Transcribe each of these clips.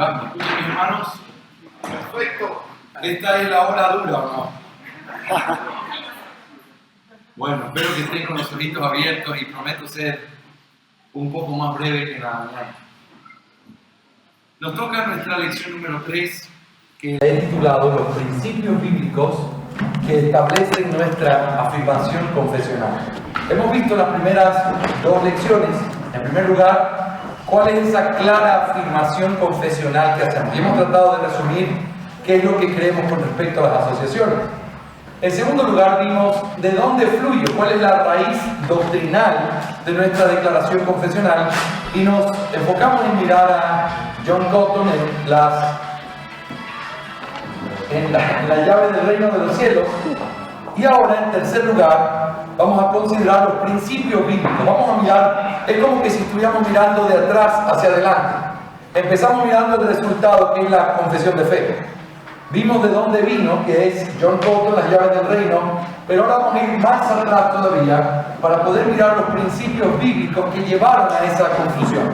están? ¿Me escuchan mis hermanos? Perfecto. ¿Esta es la hora dura o no? Bueno, espero que estén con los ojitos abiertos y prometo ser un poco más breve que en la mañana. Nos toca nuestra lección número 3, que he titulado Los principios bíblicos que establecen nuestra afirmación confesional. Hemos visto las primeras dos lecciones. En primer lugar, cuál es esa clara afirmación confesional que hacemos. Y hemos tratado de resumir qué es lo que creemos con respecto a las asociaciones. En segundo lugar, vimos de dónde fluye, cuál es la raíz doctrinal de nuestra declaración confesional. Y nos enfocamos en mirar a John Cotton en la llave del reino de los cielos. Y ahora, en tercer lugar, vamos a considerar los principios bíblicos. Vamos a mirar, es como que si estuviéramos mirando de atrás hacia adelante. Empezamos mirando el resultado, que es la confesión de fe. Vimos de dónde vino, que es John Cotton, las llaves del reino, pero ahora vamos a ir más atrás todavía para poder mirar los principios bíblicos que llevaron a esa conclusión.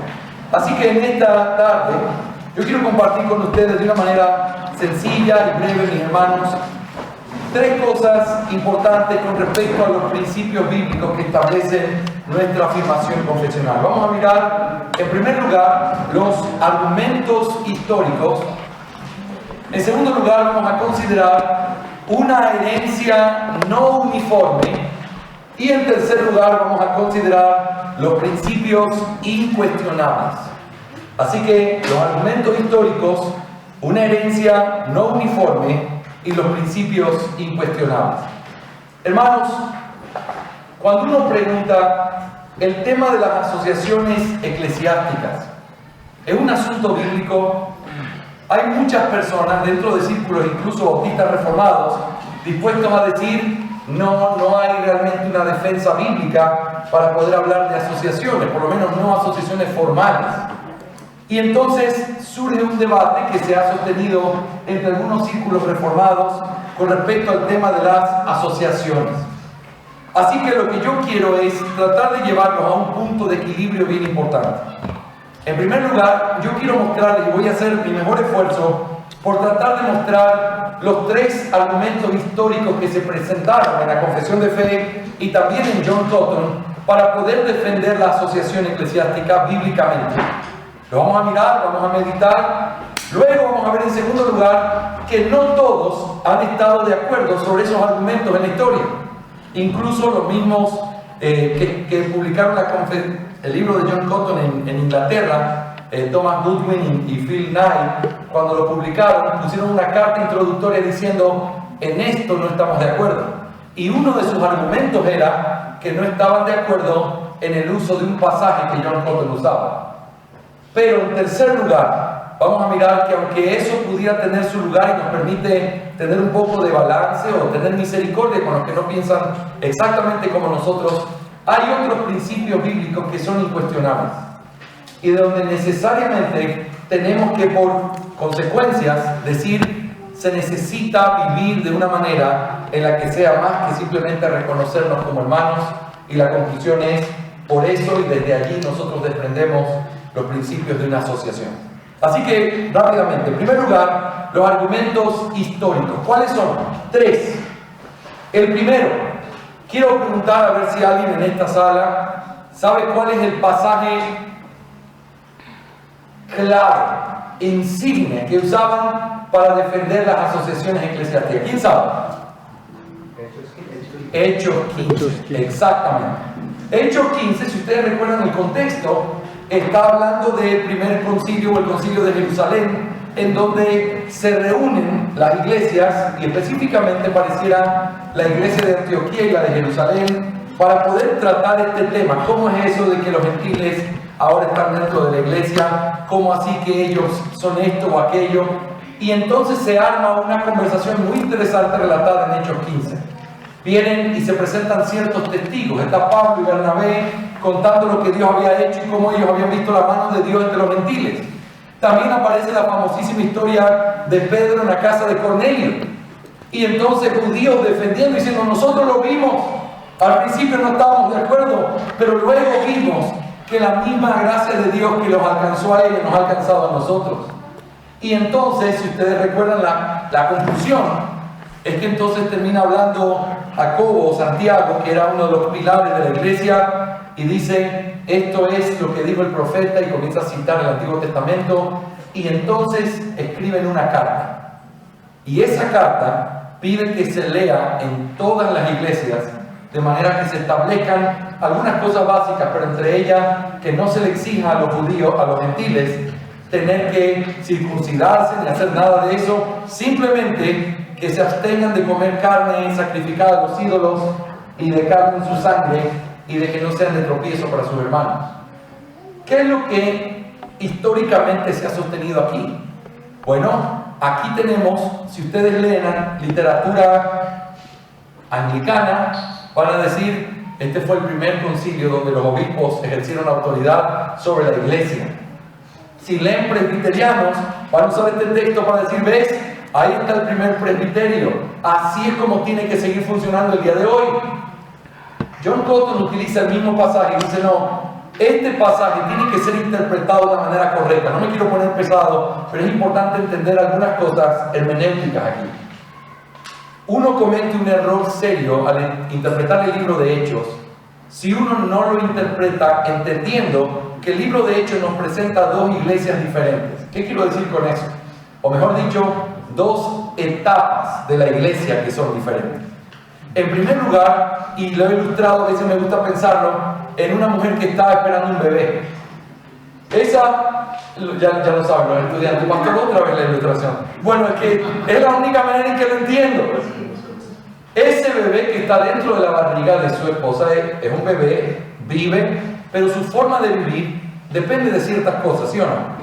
Así que en esta tarde, yo quiero compartir con ustedes de una manera sencilla y breve, mis hermanos, tres cosas importantes con respecto a los principios bíblicos que establecen nuestra afirmación confesional. Vamos a mirar, en primer lugar, los argumentos históricos. En segundo lugar, vamos a considerar una herencia no uniforme. Y en tercer lugar, vamos a considerar los principios incuestionables. Así que los argumentos históricos, una herencia no uniforme y los principios incuestionables. Hermanos, cuando uno pregunta el tema de las asociaciones eclesiásticas, ¿es un asunto bíblico? Hay muchas personas dentro de círculos, incluso bautistas reformados, dispuestos a decir no hay realmente una defensa bíblica para poder hablar de asociaciones, por lo menos no asociaciones formales. Y entonces surge un debate que se ha sostenido entre algunos círculos reformados con respecto al tema de las asociaciones. Así que lo que yo quiero es tratar de llevarlos a un punto de equilibrio bien importante. En primer lugar, yo quiero mostrarles, y voy a hacer mi mejor esfuerzo por tratar de mostrar los tres argumentos históricos que se presentaron en la Confesión de Fe y también en John Cotton para poder defender la asociación eclesiástica bíblicamente. Lo vamos a mirar, vamos a meditar. Luego vamos a ver en segundo lugar que no todos han estado de acuerdo sobre esos argumentos en la historia. Incluso los mismos que publicaron el libro de John Cotton en Inglaterra, Thomas Goodwin y Phil Knight, cuando lo publicaron, pusieron una carta introductoria diciendo: en esto no estamos de acuerdo. Y uno de sus argumentos era que no estaban de acuerdo en el uso de un pasaje que John Cotton usaba. Pero en tercer lugar, vamos a mirar que aunque eso pudiera tener su lugar y nos permite tener un poco de balance o tener misericordia con los que no piensan exactamente como nosotros, hay otros principios bíblicos que son incuestionables y de donde necesariamente tenemos que, por consecuencias, decir se necesita vivir de una manera en la que sea más que simplemente reconocernos como hermanos, y la conclusión es por eso, y desde allí nosotros desprendemos los principios de una asociación. Así que, rápidamente, en primer lugar, los argumentos históricos. ¿Cuáles son? Tres. El primero, quiero preguntar a ver si alguien en esta sala sabe cuál es el pasaje clave, insignia, que usaban para defender las asociaciones eclesiásticas. ¿Quién sabe? Hechos 15. Exactamente. Hechos 15, si ustedes recuerdan el contexto, está hablando del primer concilio o el concilio de Jerusalén, en donde se reúnen las iglesias, y específicamente pareciera la iglesia de Antioquía y la de Jerusalén, para poder tratar este tema. ¿Cómo es eso de que los gentiles ahora están dentro de la iglesia? ¿Cómo así que ellos son esto o aquello? Y entonces se arma una conversación muy interesante relatada en Hechos 15. Vienen y se presentan ciertos testigos. Está Pablo y Bernabé contando lo que Dios había hecho y cómo ellos habían visto la mano de Dios entre los gentiles. También aparece la famosísima historia de Pedro en la casa de Cornelio. Y entonces judíos defendiendo, diciendo: nosotros lo vimos, al principio no estábamos de acuerdo, pero luego vimos que la misma gracia de Dios que los alcanzó a ellos nos ha alcanzado a nosotros. Y entonces, si ustedes recuerdan la conclusión, es que entonces termina hablando Jacobo o Santiago, que era uno de los pilares de la iglesia, y dice, esto es lo que dijo el profeta, y comienza a citar el Antiguo Testamento, y entonces escriben una carta. Y esa carta pide que se lea en todas las iglesias, de manera que se establezcan algunas cosas básicas, pero entre ellas que no se le exija a los judíos, a los gentiles, tener que circuncidarse ni hacer nada de eso, simplemente que se abstengan de comer carne sacrificada a los ídolos y de carne en su sangre, y de que no sean de tropiezo para sus hermanos. ¿Qué es lo que históricamente se ha sostenido aquí? Bueno, aquí tenemos, si ustedes leen literatura anglicana, van a decir, este fue el primer concilio donde los obispos ejercieron autoridad sobre la iglesia. Si leen presbiterianos, van a usar este texto para decir, ¿ves? Ahí está el primer presbiterio. Así es como tiene que seguir funcionando el día de hoy. John Cotton utiliza el mismo pasaje y dice, no, este pasaje tiene que ser interpretado de la manera correcta. No me quiero poner pesado, pero es importante entender algunas cosas hermenéuticas aquí. Uno comete un error serio al interpretar el libro de Hechos si uno no lo interpreta entendiendo que el libro de Hechos nos presenta dos iglesias diferentes. ¿Qué quiero decir con eso? O mejor dicho, dos etapas de la iglesia que son diferentes. En primer lugar, y lo he ilustrado, a veces me gusta pensarlo, en una mujer que estaba esperando un bebé. Esa, ya lo saben los estudiantes, pastor, otra vez la ilustración. Bueno, es que es la única manera en que lo entiendo. Ese bebé que está dentro de la barriga de su esposa es un bebé, vive, pero su forma de vivir depende de ciertas cosas, ¿sí o no?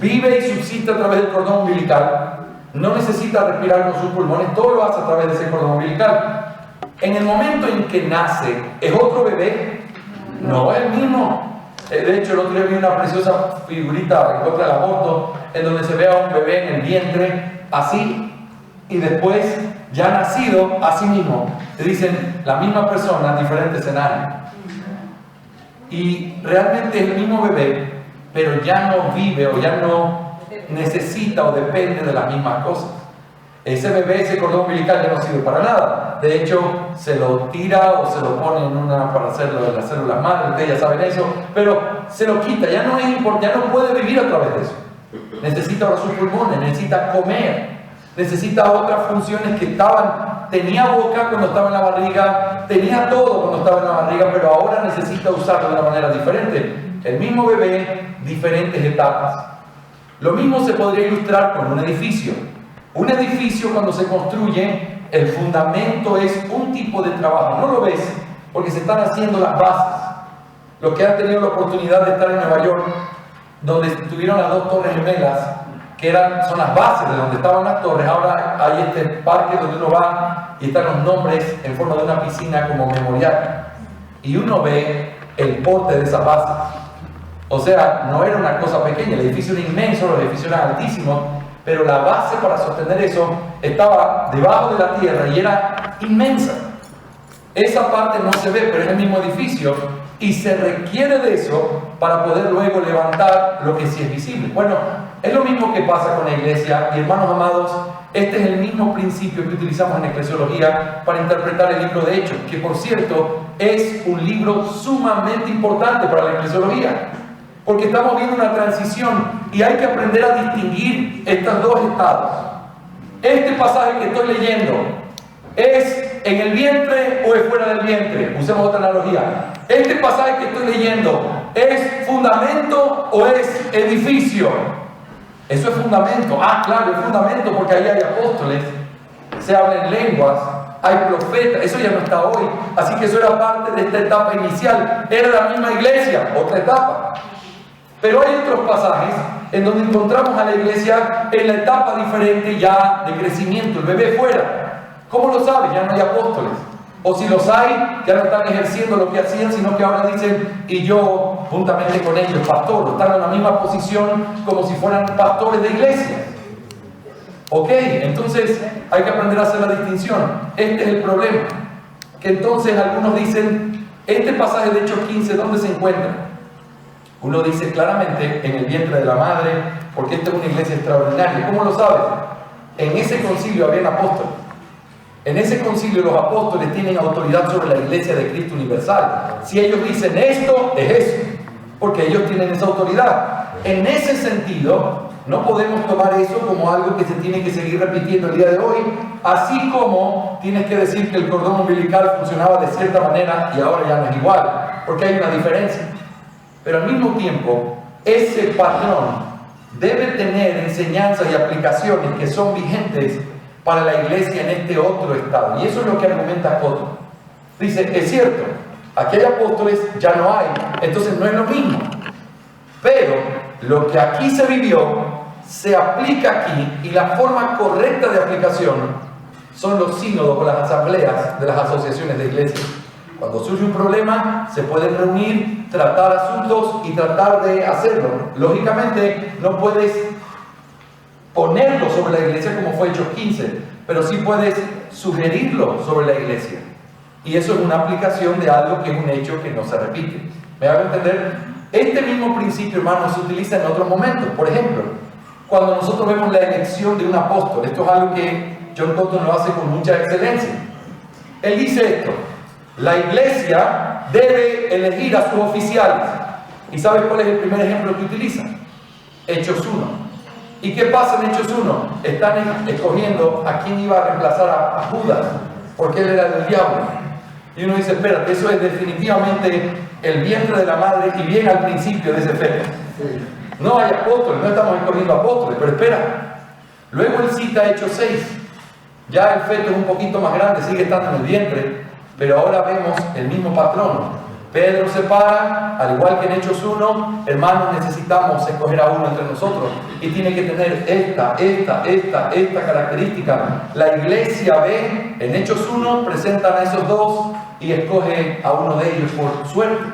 Vive y subsiste a través del cordón umbilical, no necesita respirar con sus pulmones, todo lo hace a través de ese cordón umbilical. En el momento en que nace, ¿es otro bebé? No es el mismo. De hecho, el otro día vi una preciosa figurita en contra del aborto, en donde se ve a un bebé en el vientre, así, y después, ya nacido, así mismo. Te dicen, la misma persona, diferente escenario. Y realmente es el mismo bebé, pero ya no vive o ya no necesita o depende de las mismas cosas. Ese bebé, ese cordón umbilical ya no sirve para nada. De hecho, se lo tira o se lo pone en una para hacerlo de las células madre, ustedes ya saben eso, pero se lo quita, ya no es importante, ya no puede vivir a través de eso. Necesita ahora sus pulmones, necesita comer, necesita otras funciones que tenía boca cuando estaba en la barriga, tenía todo cuando estaba en la barriga, pero ahora necesita usarlo de una manera diferente. El mismo bebé, diferentes etapas. Lo mismo se podría ilustrar con un edificio. Un edificio, cuando se construye, el fundamento es un tipo de trabajo. No lo ves porque se están haciendo las bases. Los que han tenido la oportunidad de estar en Nueva York, donde estuvieron las dos torres gemelas, que son las bases de donde estaban las torres, ahora hay este parque donde uno va y están los nombres en forma de una piscina como memorial. Y uno ve el porte de esas bases. O sea, no era una cosa pequeña, el edificio era inmenso, los edificios eran altísimos, pero la base para sostener eso estaba debajo de la tierra y era inmensa. Esa parte no se ve, pero es el mismo edificio y se requiere de eso para poder luego levantar lo que sí es visible. Bueno, es lo mismo que pasa con la iglesia y, hermanos amados, este es el mismo principio que utilizamos en eclesiología para interpretar el libro de Hechos, que por cierto es un libro sumamente importante para la eclesiología. Porque estamos viendo una transición y hay que aprender a distinguir estos dos estados. Este pasaje que estoy leyendo, ¿es en el vientre o es fuera del vientre? Usemos otra analogía. Este pasaje que estoy leyendo, ¿es fundamento o es edificio? Eso es fundamento. Ah, claro, es fundamento porque ahí hay apóstoles, se habla en lenguas, hay profetas, eso ya no está hoy. Así que eso era parte de esta etapa inicial. Era la misma iglesia, otra etapa. Pero hay otros pasajes en donde encontramos a la iglesia en la etapa diferente ya de crecimiento, el bebé fuera. ¿Cómo lo sabe? Ya no hay apóstoles. O si los hay, ya no están ejerciendo lo que hacían, sino que ahora dicen, y yo juntamente con ellos, pastor, están en la misma posición como si fueran pastores de iglesia. Ok, entonces hay que aprender a hacer la distinción. Este es el problema. Que entonces algunos dicen, este pasaje de Hechos 15, ¿dónde se encuentra? Uno dice claramente en el vientre de la madre, porque esta es una iglesia extraordinaria. ¿Cómo lo sabes? En ese concilio habían apóstoles. En ese concilio los apóstoles tienen autoridad sobre la iglesia de Cristo universal. Si ellos dicen esto, es eso, porque ellos tienen esa autoridad. En ese sentido, no podemos tomar eso como algo que se tiene que seguir repitiendo el día de hoy, así como tienes que decir que el cordón umbilical funcionaba de cierta manera y ahora ya no es igual, porque hay una diferencia. Pero al mismo tiempo, ese patrón debe tener enseñanzas y aplicaciones que son vigentes para la iglesia en este otro estado. Y eso es lo que argumenta Cotton. Dice, es cierto, aquí hay apóstoles, ya no hay, entonces no es lo mismo. Pero lo que aquí se vivió, se aplica aquí, y la forma correcta de aplicación son los sínodos o las asambleas de las asociaciones de iglesias. Cuando surge un problema, se pueden reunir, tratar asuntos y tratar de hacerlo. Lógicamente, no puedes ponerlo sobre la iglesia como fue Hechos 15, pero sí puedes sugerirlo sobre la iglesia. Y eso es una aplicación de algo que es un hecho que no se repite. ¿Me hago entender? Este mismo principio, hermanos, se utiliza en otros momentos. Por ejemplo, cuando nosotros vemos la elección de un apóstol, esto es algo que John Cotton lo hace con mucha excelencia. Él dice esto: la iglesia debe elegir a sus oficiales. ¿Y sabes cuál es el primer ejemplo que utiliza? Hechos 1. ¿Y qué pasa en Hechos 1? Están escogiendo a quién iba a reemplazar a Judas, porque él era del diablo. Y uno dice, espérate, eso es definitivamente el vientre de la madre y bien al principio de ese feto. No hay apóstoles, no estamos escogiendo apóstoles, pero espera. Luego él cita Hechos 6. Ya el feto es un poquito más grande, sigue estando en el vientre, pero ahora vemos el mismo patrón. Pedro se para, al igual que en Hechos 1, hermanos, necesitamos escoger a uno entre nosotros y tiene que tener esta característica. La iglesia ve, en Hechos 1 presentan a esos dos y escoge a uno de ellos por suerte,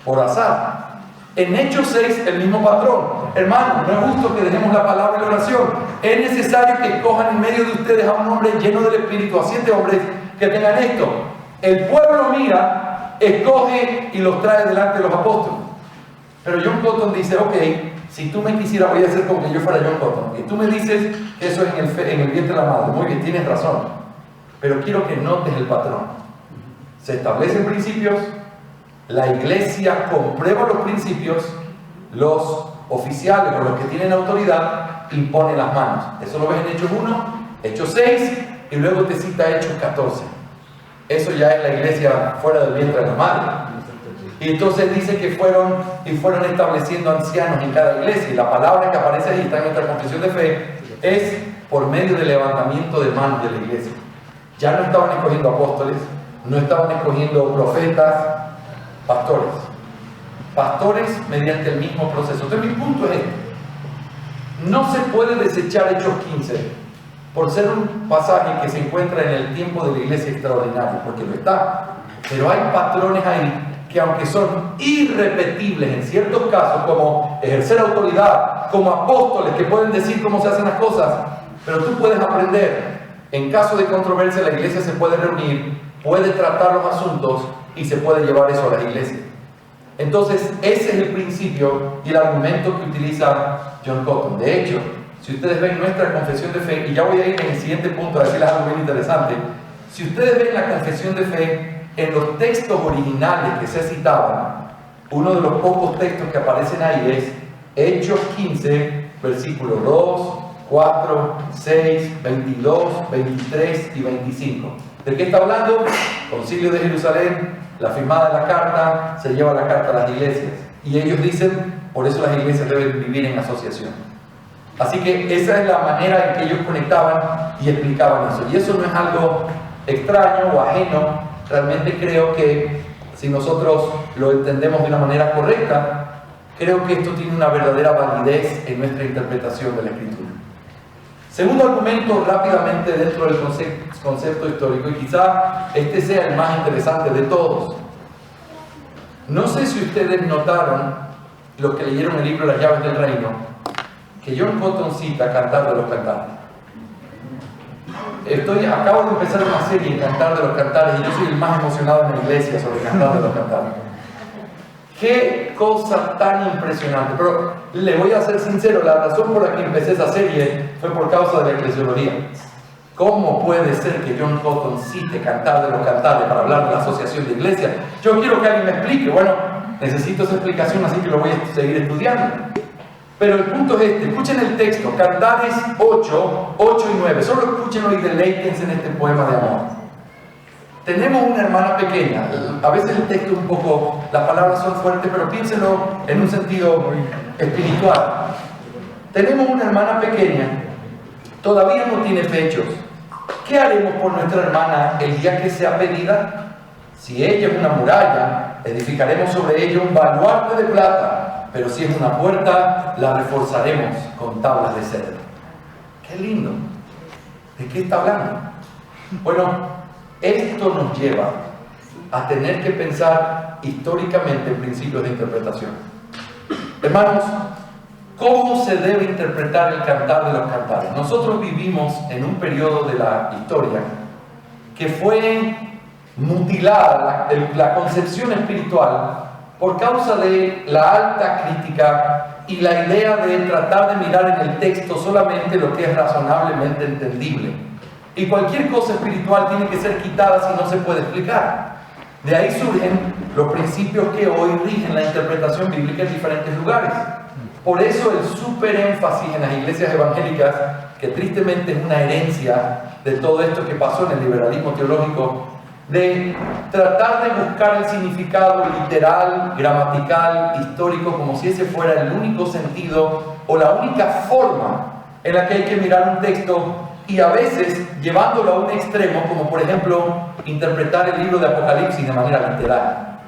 por azar. En Hechos 6 el mismo patrón. Hermanos, no es justo que dejemos la palabra y la oración. Es necesario que escojan en medio de ustedes a un hombre lleno del Espíritu, a 7 hombres que tengan esto. El pueblo mira, escoge y los trae delante de los apóstoles. Pero John Cotton dice, ok, si tú me quisieras, voy a hacer como que yo fuera John Cotton, y tú me dices que eso es en el vientre de la madre, muy bien, tienes razón, pero quiero que notes el patrón. Se establecen principios, la iglesia comprueba los principios, los oficiales o los que tienen autoridad imponen las manos. Eso lo ves en Hechos 1, Hechos 6 y luego te cita Hechos 14. Eso ya es la iglesia fuera del vientre de la madre. Y entonces dice que fueron estableciendo ancianos en cada iglesia. Y la palabra que aparece ahí, está en nuestra confesión de fe, es por medio del levantamiento de manos de la iglesia. Ya no estaban escogiendo apóstoles, no estaban escogiendo profetas, pastores. Pastores mediante el mismo proceso. Entonces mi punto es este: no se puede desechar Hechos 15 por ser un pasaje que se encuentra en el tiempo de la iglesia extraordinaria, porque lo está. Pero hay patrones ahí que, aunque son irrepetibles en ciertos casos, como ejercer autoridad, como apóstoles que pueden decir cómo se hacen las cosas, pero tú puedes aprender. En caso de controversia, la iglesia se puede reunir, puede tratar los asuntos y se puede llevar eso a la iglesia. Entonces, ese es el principio y el argumento que utiliza John Cotton. De hecho, si ustedes ven nuestra confesión de fe, y ya voy a ir en el siguiente punto a decirles algo bien interesante, si ustedes ven la confesión de fe en los textos originales que se citaban, uno de los pocos textos que aparecen ahí es Hechos 15, versículos 2, 4, 6, 22, 23 y 25. ¿De qué está hablando? Concilio de Jerusalén, la firmada de la carta, se lleva la carta a las iglesias. Y ellos dicen, por eso las iglesias deben vivir en asociación. Así que esa es la manera en que ellos conectaban y explicaban eso. Y eso no es algo extraño o ajeno. Realmente creo que si nosotros lo entendemos de una manera correcta, creo que esto tiene una verdadera validez en nuestra interpretación de la Escritura. Segundo argumento, rápidamente dentro del concepto histórico, y quizá este sea el más interesante de todos. No sé si ustedes notaron, los que leyeron el libro Las llaves del reino, que John Cotton cita Cantar de los Cantares. Acabo de empezar una serie en Cantar de los Cantares y yo soy el más emocionado en la iglesia sobre Cantar de los Cantares. Qué cosa tan impresionante. Pero le voy a ser sincero, la razón por la que empecé esa serie fue por causa de la eclesiología. ¿Cómo puede ser que John Cotton cite Cantar de los Cantares para hablar de la asociación de iglesias? Yo quiero que alguien me explique. Bueno, necesito esa explicación, así que lo voy a seguir estudiando. Pero el punto es este, escuchen el texto, Cantares 8 y 9. Solo escúchenlo y deleítense en este poema de amor. Tenemos una hermana pequeña. A veces el texto un poco, las palabras son fuertes, pero piénsenlo en un sentido espiritual. Tenemos una hermana pequeña, todavía no tiene pechos. ¿Qué haremos por nuestra hermana el día que sea pedida? Si ella es una muralla, edificaremos sobre ella un baluarte de plata, pero si es una puerta, la reforzaremos con tablas de cedro. ¡Qué lindo! ¿De qué está hablando? Bueno, esto nos lleva a tener que pensar históricamente en principios de interpretación. Hermanos, ¿cómo se debe interpretar el Cantar de los Cantares? Nosotros vivimos en un periodo de la historia que fue mutilada la concepción espiritual por causa de la alta crítica y la idea de tratar de mirar en el texto solamente lo que es razonablemente entendible. Y cualquier cosa espiritual tiene que ser quitada si no se puede explicar. De ahí surgen los principios que hoy rigen la interpretación bíblica en diferentes lugares. Por eso el súper énfasis en las iglesias evangélicas, que tristemente es una herencia de todo esto que pasó en el liberalismo teológico, de tratar de buscar el significado literal, gramatical, histórico, como si ese fuera el único sentido o la única forma en la que hay que mirar un texto, y a veces llevándolo a un extremo, como por ejemplo interpretar el libro de Apocalipsis de manera literal.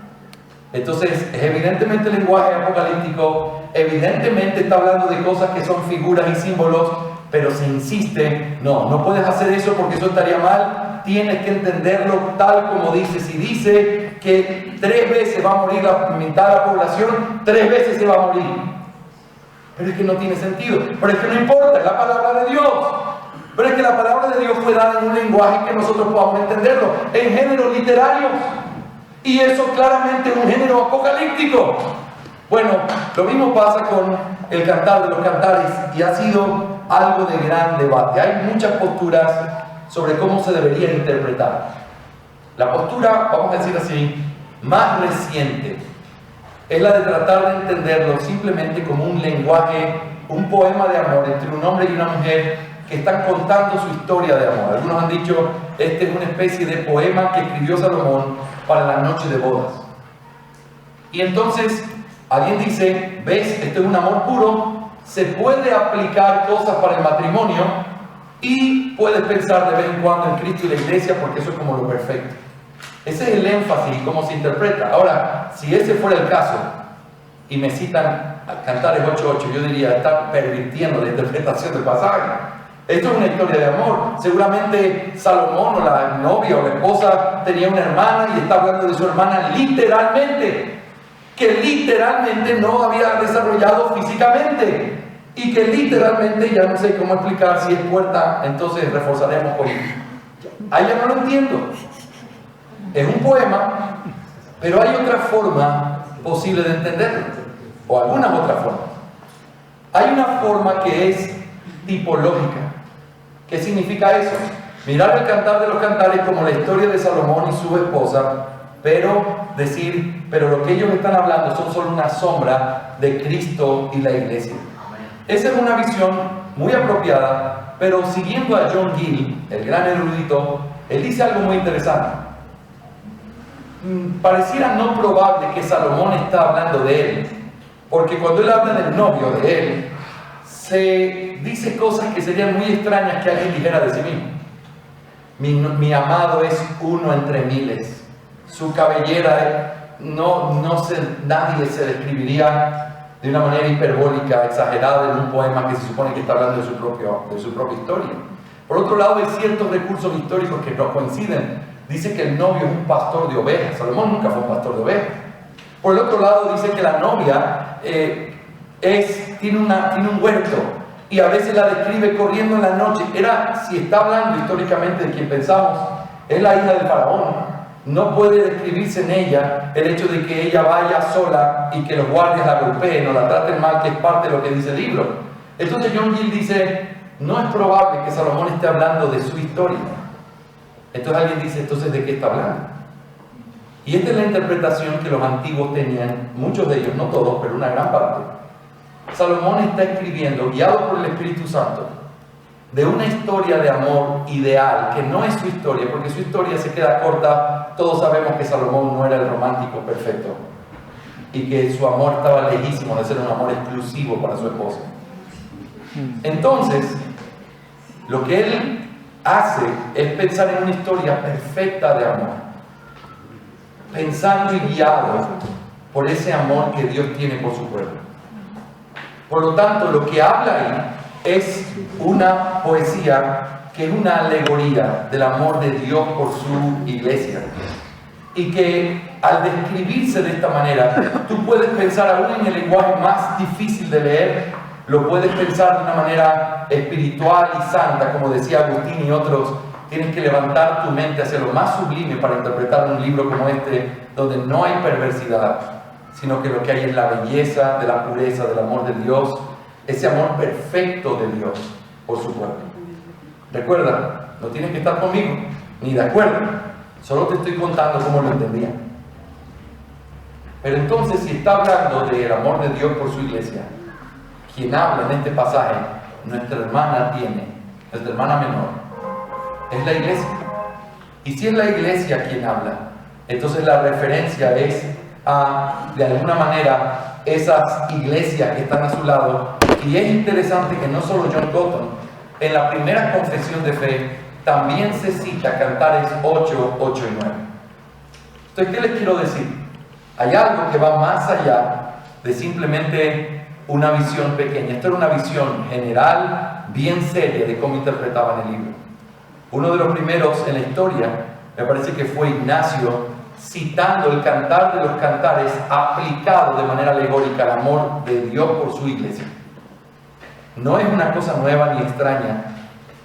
Entonces es evidentemente lenguaje apocalíptico, evidentemente está hablando de cosas que son figuras y símbolos, pero se insiste, no puedes hacer eso porque eso estaría mal, tienes que entenderlo tal como dice. Si dice que 3 veces va a morir la mitad de la población, 3 veces se va a morir. Pero es que no tiene sentido, pero es que no importa, es la palabra de Dios. Pero es que la palabra de Dios fue dada en un lenguaje que nosotros podamos entenderlo, en géneros literarios. Y eso claramente es un género apocalíptico. Bueno, lo mismo pasa con el Cantar de los Cantares y ha sido algo de gran debate. Hay muchas posturas sobre cómo se debería interpretar. La postura, vamos a decir así, más reciente es la de tratar de entenderlo simplemente como un lenguaje, un poema de amor entre un hombre y una mujer que están contando su historia de amor. Algunos han dicho, este es una especie de poema que escribió Salomón para la noche de bodas. Y entonces, alguien dice, ves, esto es un amor puro, se puede aplicar cosas para el matrimonio y puedes pensar de vez en cuando en Cristo y la iglesia porque eso es como lo perfecto. Ese es el énfasis y cómo se interpreta. Ahora, si ese fuera el caso, y me citan Cantares 8:8, yo diría, están pervirtiendo la interpretación del pasaje. Esto es una historia de amor. Seguramente Salomón o la novia o la esposa tenía una hermana y está hablando de su hermana literalmente, que literalmente no había desarrollado físicamente y que literalmente, ya no sé cómo explicar, si es puerta, entonces reforzaremos con ahí ya no lo entiendo. Es un poema, pero hay otra forma posible de entenderlo, o algunas otras formas. Hay una forma que es tipológica. ¿Qué significa eso? Mirar el Cantar de los Cantares como la historia de Salomón y su esposa, pero decir, pero lo que ellos están hablando son solo una sombra de Cristo y la iglesia. Esa es una visión muy apropiada, pero siguiendo a John Gill, el gran erudito, él dice algo muy interesante. Pareciera no probable que Salomón está hablando de él, porque cuando él habla del novio de él, se dice cosas que serían muy extrañas que alguien dijera de sí mismo. Mi amado es uno entre miles. Su cabellera, nadie se describiría de una manera hiperbólica, exagerada en un poema que se supone que está hablando de su propia historia. Por otro lado, hay ciertos recursos históricos que no coinciden. Dice que el novio es un pastor de ovejas. Salomón nunca fue un pastor de ovejas. Por el otro lado, dice que la novia tiene un huerto y a veces la describe corriendo en la noche. Si está hablando históricamente de quien pensamos, es la hija del faraón. no puede describirse en ella el hecho de que ella vaya sola y que los guardias la golpeen o la traten mal, que es parte de lo que dice el libro. Entonces John Gill dice, no es probable que Salomón esté hablando de su historia. Entonces alguien dice, entonces ¿de qué está hablando? Y esta es la interpretación que los antiguos tenían, muchos de ellos, no todos, pero una gran parte. Salomón está escribiendo, guiado por el Espíritu Santo, de una historia de amor ideal, que no es su historia, porque su historia se queda corta. Todos sabemos que Salomón no era el romántico perfecto y que su amor estaba lejísimo de ser un amor exclusivo para su esposa. Entonces, lo que él hace es pensar en una historia perfecta de amor, pensando y guiado por ese amor que Dios tiene por su pueblo. Por lo tanto, lo que habla ahí es una poesía que es una alegoría del amor de Dios por su iglesia. Y que al describirse de esta manera, tú puedes pensar aún en el lenguaje más difícil de leer, lo puedes pensar de una manera espiritual y santa, como decía Agustín y otros. Tienes que levantar tu mente hacia lo más sublime para interpretar un libro como este, donde no hay perversidad, sino que lo que hay es la belleza de la pureza del amor de Dios, ese amor perfecto de Dios por su pueblo. Recuerda, no tienes que estar conmigo, ni de acuerdo, solo te estoy contando cómo lo entendía. Pero entonces, si está hablando del amor de Dios por su iglesia, quien habla en este pasaje, nuestra hermana menor, es la iglesia. Y si es la iglesia quien habla, entonces la referencia es a, de alguna manera, esas iglesias que están a su lado. Y es interesante que no solo John Cotton, en la primera confesión de fe, también se cita Cantares 8, 8 y 9. Entonces, ¿qué les quiero decir? Hay algo que va más allá de simplemente una visión pequeña. Esto era una visión general, bien seria, de cómo interpretaban el libro. Uno de los primeros en la historia, me parece que fue Ignacio, citando el Cantar de los Cantares aplicado de manera alegórica al amor de Dios por su iglesia. No es una cosa nueva ni extraña,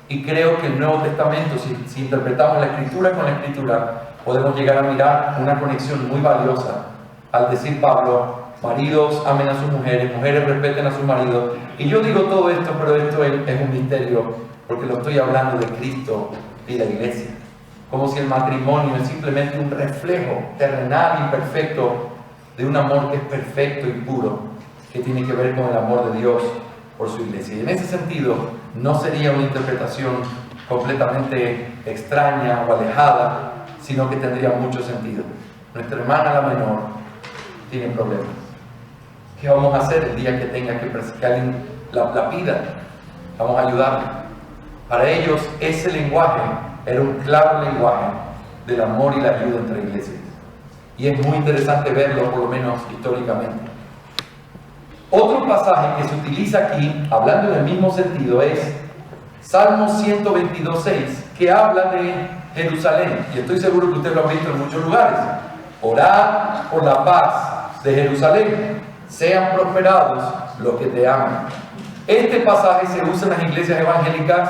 y creo que el Nuevo Testamento, si interpretamos la Escritura con la Escritura, podemos llegar a mirar una conexión muy valiosa al decir Pablo, maridos amen a sus mujeres, mujeres respeten a sus maridos. Y yo digo todo esto, pero esto es un misterio, porque lo estoy hablando de Cristo y la iglesia. Como si el matrimonio es simplemente un reflejo terrenal, imperfecto, de un amor que es perfecto y puro, que tiene que ver con el amor de Dios por su iglesia. Y en ese sentido, no sería una interpretación completamente extraña o alejada, sino que tendría mucho sentido. Nuestra hermana la menor tiene problemas. ¿Qué vamos a hacer el día que tenga que alguien la pida? Vamos a ayudarle. Para ellos, ese lenguaje era un claro lenguaje del amor y la ayuda entre iglesias. Y es muy interesante verlo, por lo menos históricamente. Otro pasaje que se utiliza aquí, hablando en el mismo sentido, es Salmo 122:6, que habla de Jerusalén. Y estoy seguro que ustedes lo han visto en muchos lugares. Orad por la paz de Jerusalén. Sean prosperados los que te aman. Este pasaje se usa en las iglesias evangélicas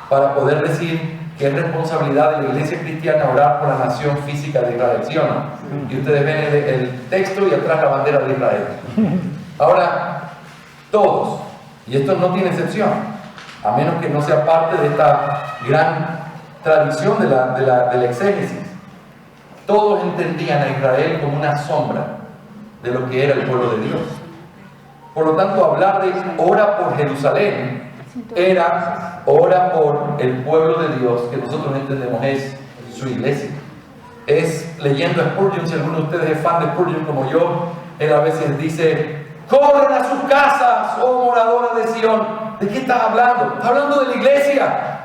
para poder decir que es responsabilidad de la iglesia cristiana orar por la nación física de Israel, ¿sí o no? Y ustedes ven el texto y atrás la bandera de Israel. Ahora, todos, y esto no tiene excepción, a menos que no sea parte de esta gran tradición de la exégesis, todos entendían a Israel como una sombra de lo que era el pueblo de Dios. Por lo tanto, hablar de ora por Jerusalén era ora por el pueblo de Dios, que nosotros entendemos es su iglesia. Es leyendo a Spurgeon, si alguno de ustedes es fan de Spurgeon como yo, él a veces dice: corran a sus casas, oh moradora de Sion. ¿De qué estás hablando? Está hablando de la iglesia.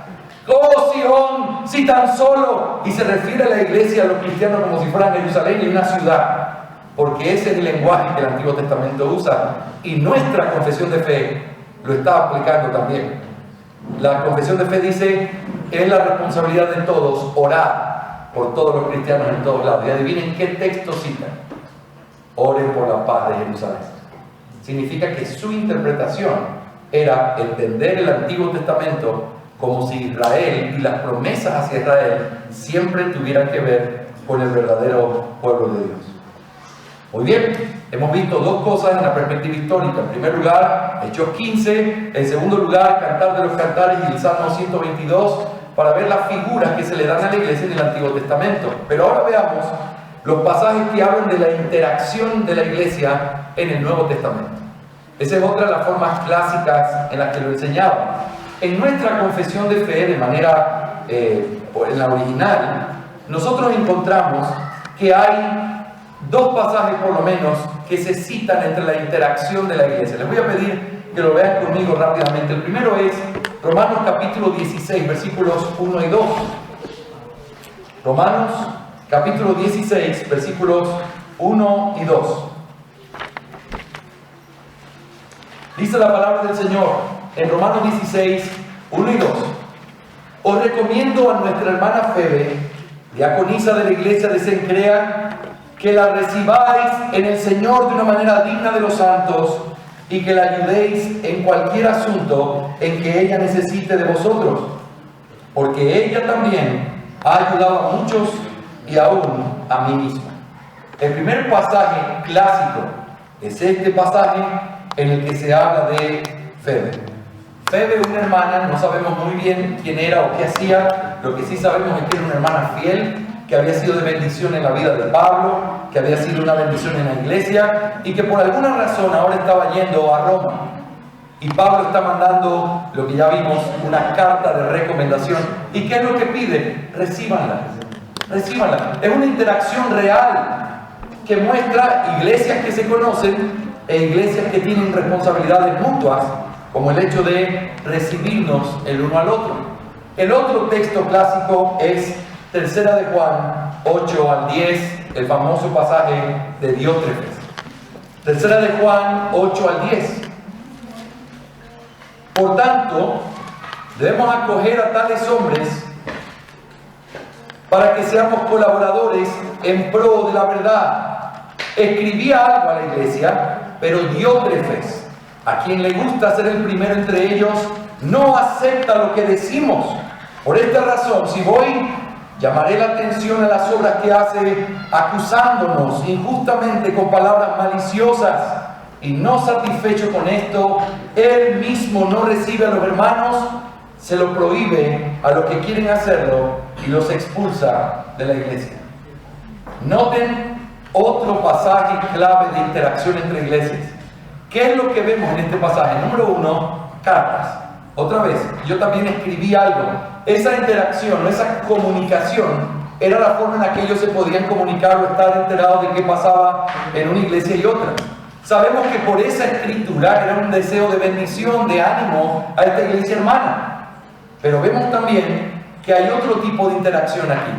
Oh Sion, si tan solo. Y se refiere a la iglesia, a los cristianos, como si fueran Jerusalén y una ciudad, porque ese es el lenguaje que el Antiguo Testamento usa, y nuestra confesión de fe lo está aplicando también. La confesión de fe dice: es la responsabilidad de todos orar por todos los cristianos en todos lados. Y adivinen qué texto cita: oren por la paz de Jerusalén. Significa que su interpretación era entender el Antiguo Testamento como si Israel y las promesas hacia Israel siempre tuvieran que ver con el verdadero pueblo de Dios. Muy bien, hemos visto dos cosas en la perspectiva histórica. En primer lugar, Hechos 15. En segundo lugar, Cantar de los Cantares y el Salmo 122, para ver las figuras que se le dan a la iglesia en el Antiguo Testamento. Pero ahora veamos los pasajes que hablan de la interacción de la iglesia en el Nuevo Testamento. Esa es otra de las formas clásicas en las que lo enseñaba. En nuestra confesión de fe, de manera, en la original, nosotros encontramos que hay dos pasajes por lo menos que se citan entre la interacción de la iglesia. Les voy a pedir que lo vean conmigo rápidamente. El primero es Romanos capítulo 16, versículos 1 y 2. Romanos capítulo 16, versículos 1 y 2. Dice la palabra del Señor en Romanos 16, 1 y 2. Os recomiendo a nuestra hermana Febe, diaconisa de la iglesia de Cencrea, que la recibáis en el Señor de una manera digna de los santos y que la ayudéis en cualquier asunto en que ella necesite de vosotros, porque ella también ha ayudado a muchos y aún a mí misma. El primer pasaje clásico es este pasaje en el que se habla de Febe. Febe, una hermana, no sabemos muy bien quién era o qué hacía. Lo que sí sabemos es que era una hermana fiel, que había sido de bendición en la vida de Pablo, que había sido una bendición en la iglesia y que por alguna razón ahora estaba yendo a Roma. Y Pablo está mandando, lo que ya vimos, una carta de recomendación. ¿Y qué es lo que pide? Recíbanla. Recíbanla. Es una interacción real que muestra iglesias que se conocen e iglesias que tienen responsabilidades mutuas, como el hecho de recibirnos el uno al otro. El otro texto clásico es Tercera de Juan 8 al 10, el famoso pasaje de Diótrefes. Tercera de Juan 8 al 10. Por tanto, debemos acoger a tales hombres para que seamos colaboradores en pro de la verdad. Escribía algo a la iglesia, pero Diótrefes, a quien le gusta ser el primero entre ellos, no acepta lo que decimos. Por esta razón, si voy, llamaré la atención a las obras que hace, acusándonos injustamente con palabras maliciosas, y no satisfecho con esto, él mismo no recibe a los hermanos, se lo prohíbe a los que quieren hacerlo y los expulsa de la iglesia. Noten otro pasaje clave de interacción entre iglesias. ¿Qué es lo que vemos en este pasaje? Número 1, cartas. Otra vez, yo también escribí algo. Esa interacción, esa comunicación, era la forma en la que ellos se podían comunicar o estar enterados de qué pasaba en una iglesia y otra. Sabemos que por esa escritura era un deseo de bendición, de ánimo a esta iglesia hermana. Pero vemos también que hay otro tipo de interacción aquí.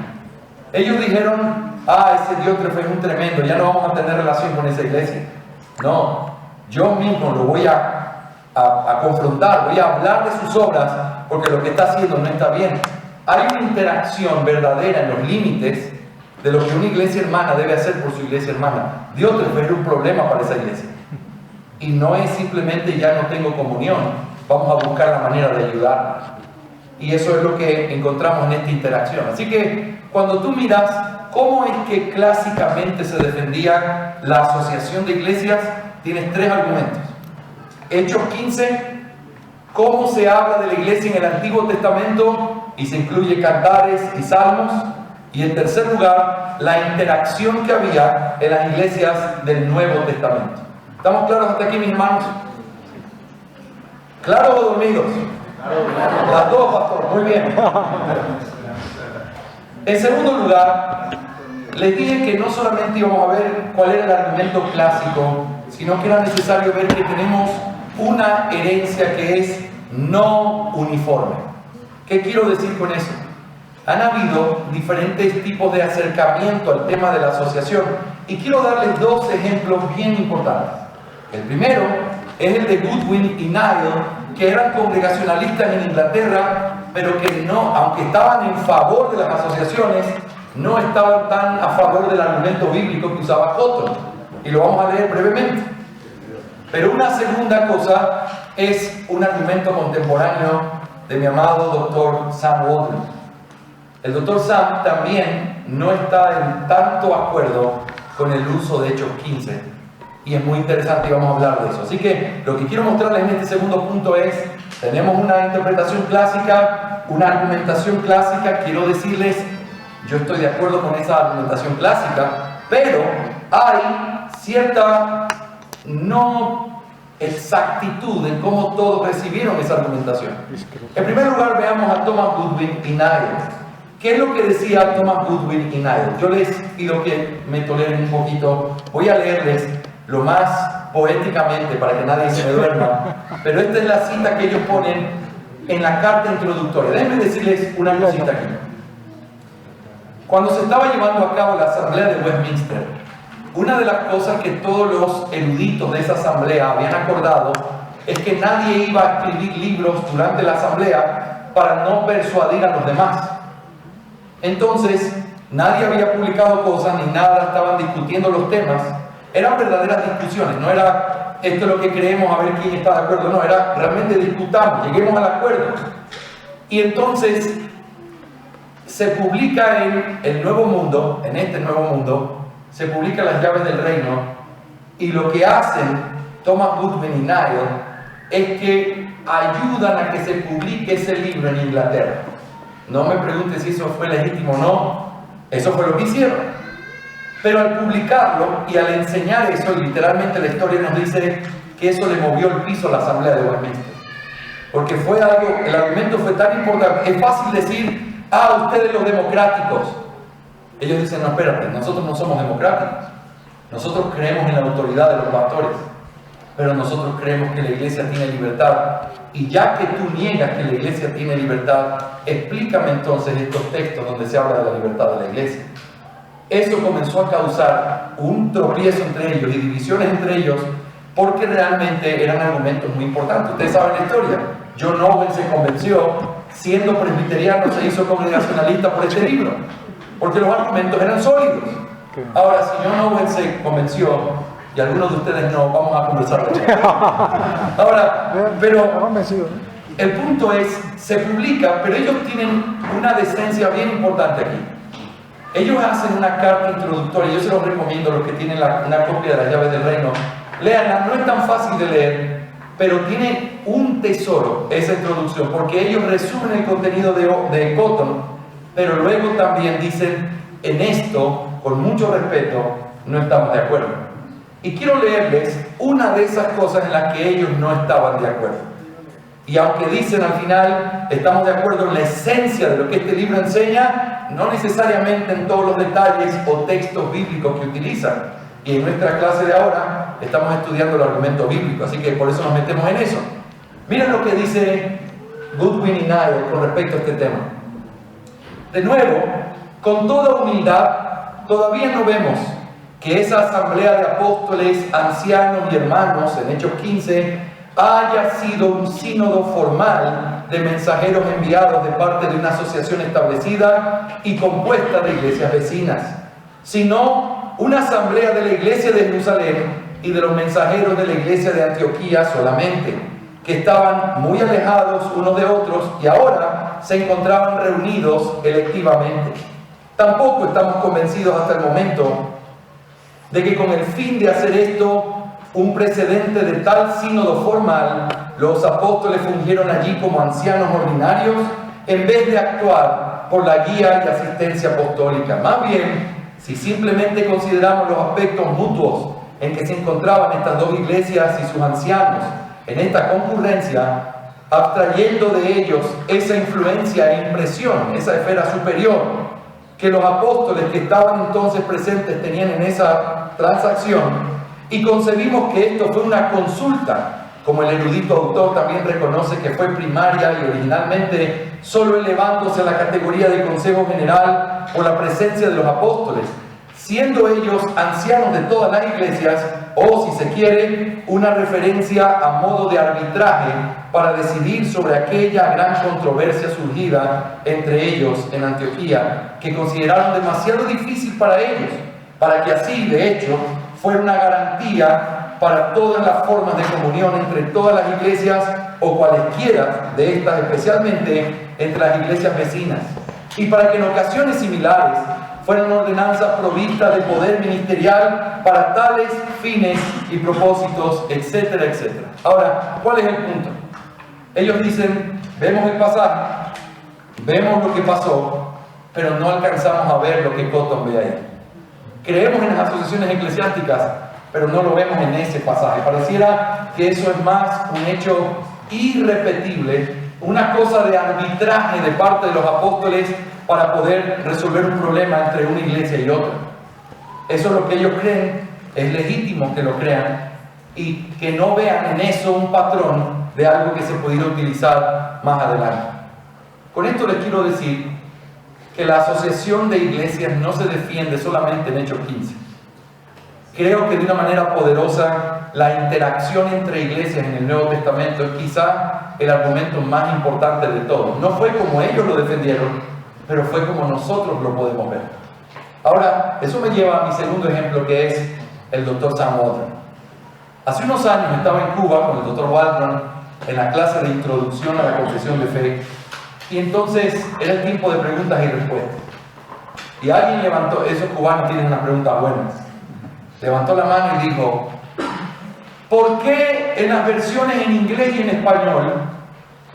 Ellos dijeron, ese Diótrefes es un tremendo, ya no vamos a tener relación con esa iglesia. No, yo mismo lo voy a confrontar, voy a hablar de sus obras, porque lo que está haciendo no está bien. Hay una interacción verdadera en los límites de lo que una iglesia hermana debe hacer por su iglesia hermana. Diótrefes era un problema para esa iglesia. Y no es simplemente ya no tengo comunión, vamos a buscar la manera de ayudar. Y eso es lo que encontramos en esta interacción. Así que cuando tú miras cómo es que clásicamente se defendía la asociación de iglesias, tienes tres argumentos. Hechos 15, cómo se habla de la iglesia en el Antiguo Testamento y se incluye cantares y salmos. Y en tercer lugar, la interacción que había en las iglesias del Nuevo Testamento. ¿Estamos claros hasta aquí, mis hermanos? ¿Claros o dormidos? Las dos, pastor. Muy bien. En segundo lugar, les dije que no solamente íbamos a ver cuál era el argumento clásico, sino que era necesario ver que tenemos una herencia que es no uniforme. ¿Qué quiero decir con eso? Han habido diferentes tipos de acercamiento al tema de la asociación y quiero darles dos ejemplos bien importantes. El primero es el de Goodwin y Niall, que eran congregacionalistas en Inglaterra, pero que no, aunque estaban en favor de las asociaciones, no estaban tan a favor del argumento bíblico que usaba Cotton. Y lo vamos a leer brevemente. Pero una segunda cosa es un argumento contemporáneo de mi amado doctor Sam Walton. el doctor Sam también no está en tanto acuerdo con el uso de Hechos 15. Y es muy interesante y vamos a hablar de eso. Así que lo que quiero mostrarles en este segundo punto es, tenemos una interpretación clásica, una argumentación clásica. Quiero decirles, yo estoy de acuerdo con esa argumentación clásica, pero hay cierta no exactitud en cómo todos recibieron esa argumentación. En primer lugar, veamos a Thomas Goodwin y Niles. ¿Qué es lo que decía Thomas Goodwin y Niles? Yo les pido que me toleren un poquito. Voy a leerles lo más poéticamente para que nadie se me duerma, pero esta es la cita que ellos ponen en la carta introductoria. Déjenme decirles una cosita aquí. Cuando se estaba llevando a cabo la asamblea de Westminster, una de las cosas que todos los eruditos de esa asamblea habían acordado es que nadie iba a escribir libros durante la asamblea para no persuadir a los demás. Entonces, nadie había publicado cosas ni nada, estaban discutiendo los temas. Eran verdaderas discusiones, no era esto es lo que creemos, a ver quién está de acuerdo, no, era realmente discutamos, lleguemos al acuerdo. Y entonces se publica en el Nuevo Mundo, en este Nuevo Mundo, se publican las llaves del reino, y lo que hacen Thomas Goodwin y Niles es que ayudan a que se publique ese libro en Inglaterra. No me pregunten si eso fue legítimo o no, eso fue lo que hicieron. Pero al publicarlo y al enseñar eso, y literalmente la historia nos dice que eso le movió el piso a la asamblea de Westminster. Porque fue algo, el argumento fue tan importante. Es fácil decir, ustedes los democráticos. Ellos dicen, no, espérate, nosotros no somos democráticos. Nosotros creemos en la autoridad de los pastores. Pero nosotros creemos que la iglesia tiene libertad. Y ya que tú niegas que la iglesia tiene libertad, explícame entonces estos textos donde se habla de la libertad de la iglesia. Eso comenzó a causar un tropiezo entre ellos y divisiones entre ellos, porque realmente eran argumentos muy importantes. Ustedes saben la historia. John Owen se convenció, siendo presbiteriano, se hizo congregacionalista por este libro, porque los argumentos eran sólidos. Ahora, si John Owen se convenció, y algunos de ustedes no, vamos a conversar de eso. Ahora, pero el punto es, se publica, pero ellos tienen una decencia bien importante aquí. Ellos hacen una carta introductoria, yo se los recomiendo, los que tienen una copia de las llaves del reino, léanla, no es tan fácil de leer, pero tiene un tesoro esa introducción, porque ellos resumen el contenido de Cotton, pero luego también dicen, en esto, con mucho respeto, no estamos de acuerdo. Y quiero leerles una de esas cosas en las que ellos no estaban de acuerdo. Y aunque dicen al final, estamos de acuerdo en la esencia de lo que este libro enseña, no necesariamente en todos los detalles o textos bíblicos que utilizan. Y en nuestra clase de ahora estamos estudiando el argumento bíblico, así que por eso nos metemos en eso. Miren lo que dice Goodwin y Niles con respecto a este tema. De nuevo, con toda humildad, todavía no vemos que esa asamblea de apóstoles, ancianos y hermanos en Hechos 15 haya sido un sínodo formal de mensajeros enviados de parte de una asociación establecida y compuesta de iglesias vecinas, sino una asamblea de la iglesia de Jerusalén y de los mensajeros de la iglesia de Antioquía solamente, que estaban muy alejados unos de otros y ahora se encontraban reunidos electivamente. Tampoco estamos convencidos hasta el momento de que con el fin de hacer esto un precedente de tal sínodo formal, los apóstoles fungieron allí como ancianos ordinarios en vez de actuar por la guía y asistencia apostólica. Más bien, si simplemente consideramos los aspectos mutuos en que se encontraban estas dos iglesias y sus ancianos en esta concurrencia, abstrayendo de ellos esa influencia e impresión, esa esfera superior que los apóstoles que estaban entonces presentes tenían en esa transacción, y concebimos que esto fue una consulta, como el erudito autor también reconoce que fue primaria y originalmente solo elevándose a la categoría de consejo general por la presencia de los apóstoles, siendo ellos ancianos de todas las iglesias, o si se quiere, una referencia a modo de arbitraje para decidir sobre aquella gran controversia surgida entre ellos en Antioquía, que consideraron demasiado difícil para ellos, para que así, de hecho, fuera una garantía para todas las formas de comunión entre todas las iglesias o cualesquiera de estas, especialmente entre las iglesias vecinas. y para que en ocasiones similares fueran ordenanzas provistas de poder ministerial para tales fines y propósitos, etcétera, etcétera. Ahora, ¿cuál es el punto? Ellos dicen, vemos el pasaje, vemos lo que pasó, pero no alcanzamos a ver lo que Cotton ve ahí. Creemos en las asociaciones eclesiásticas, pero no lo vemos en ese pasaje. Pareciera que eso es más un hecho irrepetible, una cosa de arbitraje de parte de los apóstoles para poder resolver un problema entre una iglesia y otra. Eso es lo que ellos creen, es legítimo que lo crean y que no vean en eso un patrón de algo que se pudiera utilizar más adelante. Con esto les quiero decir que la asociación de iglesias no se defiende solamente en Hechos 15. Creo que de una manera poderosa la interacción entre iglesias en el Nuevo Testamento es quizá el argumento más importante de todos. No fue como ellos lo defendieron, pero fue como nosotros lo podemos ver. Ahora, eso me lleva a mi segundo ejemplo, que es el Dr. Sam Waldron. Hace unos años estaba en Cuba con el Dr. Waldron en la clase de introducción a la confesión de fe, y entonces era el tiempo de preguntas y respuestas. Y alguien levantó, esos cubanos tienen unas preguntas buenas, levantó la mano y dijo: ¿por qué en las versiones en inglés y en español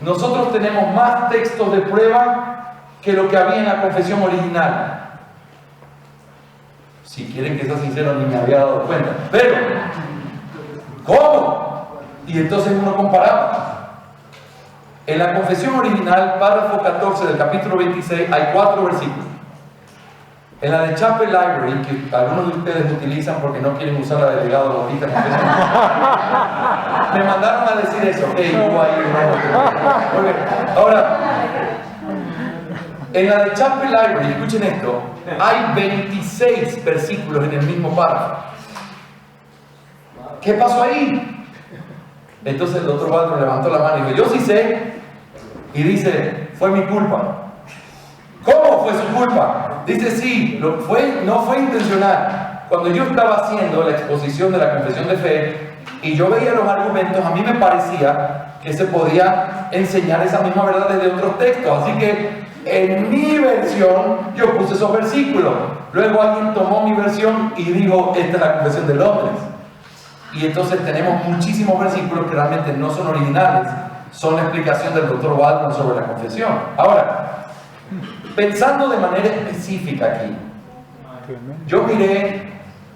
nosotros tenemos más textos de prueba que lo que había en la confesión original? Si quieren que sea sincero, ni me había dado cuenta. Pero, ¿cómo? Y entonces uno comparaba. En la confesión original, párrafo 14 del capítulo 26, hay 4 versículos. En la de Chapel Library, que algunos de ustedes utilizan porque no quieren usar la de legado bautista, me mandaron a decir eso. Muy bien. Ahora, en la de Chapel Library, escuchen esto, hay 26 versículos en el mismo párrafo. ¿Qué pasó ahí? Entonces el doctor Waldron levantó la mano y dijo: yo sí sé. Y dice: fue mi culpa. ¿Cómo fue su culpa? Dice: sí, no fue intencional. Cuando yo estaba haciendo la exposición de la confesión de fe y yo veía los argumentos, a mí me parecía que se podía enseñar esa misma verdad desde otros textos. Así que en mi versión yo puse esos versículos. Luego alguien tomó mi versión y dijo: esta es la confesión de Londres. Y entonces tenemos muchísimos versículos que realmente no son originales, son la explicación del Dr. Waldron sobre la confesión. Ahora, pensando de manera específica aquí, yo miré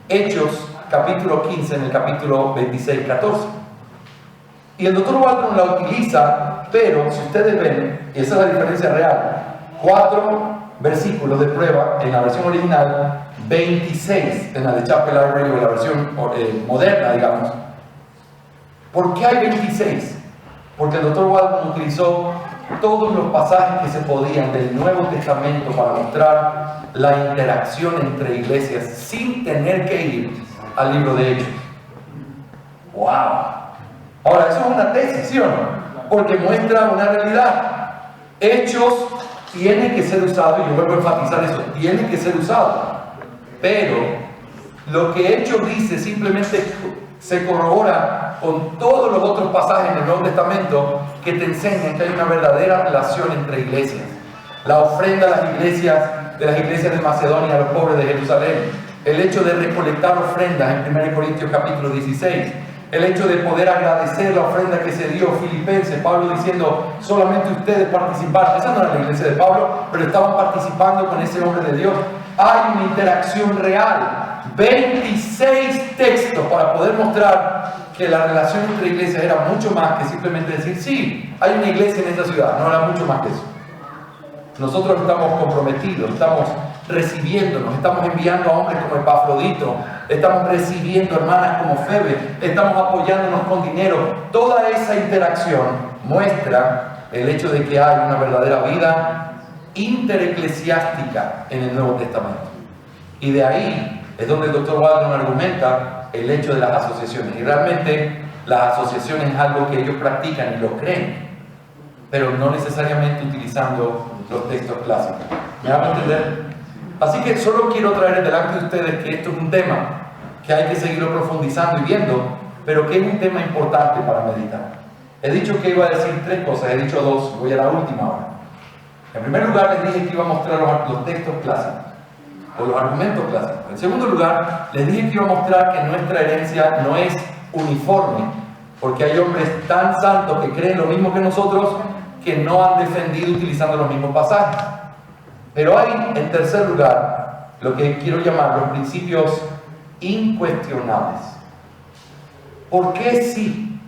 Hechos capítulo 15 en el capítulo 26-14. Y el Dr. Waldron la utiliza, pero si ustedes ven, y esa es la diferencia real, 4 versículos de prueba en la versión original, 26 en la de Chapel Library o la versión moderna, digamos. ¿Por qué hay 26? Porque el Dr. Waldron utilizó todos los pasajes que se podían del Nuevo Testamento para mostrar la interacción entre iglesias sin tener que ir al libro de Hechos. ¡Wow! Ahora, eso es una tesis, ¿sí o no? Porque muestra una realidad. Hechos tiene que ser usado, y yo vuelvo a enfatizar eso, tiene que ser usado. Pero lo que Hechos dice simplemente se corrobora con todos los otros pasajes en el Nuevo Testamento que te enseñan que hay una verdadera relación entre iglesias. La ofrenda a las iglesias de Macedonia a los pobres de Jerusalén, el hecho de recolectar ofrendas en 1 Corintios capítulo 16, el hecho de poder agradecer la ofrenda que se dio, Filipenses, Pablo diciendo: solamente ustedes participaron. Esa no era la iglesia de Pablo, pero estaban participando con ese hombre de Dios. Hay una interacción real. 26 textos para poder mostrar que la relación entre iglesias era mucho más que simplemente decir: sí, hay una iglesia en esta ciudad. No era mucho más que eso. Nosotros estamos comprometidos, estamos recibiéndonos, estamos enviando a hombres como Epafrodito, estamos recibiendo hermanas como Febe, estamos apoyándonos con dinero. Toda esa interacción muestra el hecho de que hay una verdadera vida intereclesiástica en el Nuevo Testamento. Y de ahí es donde el Dr. Waldron argumenta el hecho de las asociaciones. Y realmente las asociaciones es algo que ellos practican y lo creen, pero no necesariamente utilizando los textos clásicos. ¿Me van a entender? Así que solo quiero traer delante de ustedes que esto es un tema que hay que seguirlo profundizando y viendo, pero que es un tema importante para meditar. He dicho que iba a decir 3 cosas, he dicho 2, voy a la última ahora. En primer lugar, les dije que iba a mostrar los textos clásicos, o los argumentos clásicos. En segundo lugar, les dije que iba a mostrar que nuestra herencia no es uniforme, porque hay hombres tan santos que creen lo mismo que nosotros, que no han defendido utilizando los mismos pasajes. Pero hay, en tercer lugar, lo que quiero llamar los principios incuestionables. ¿Por qué sí?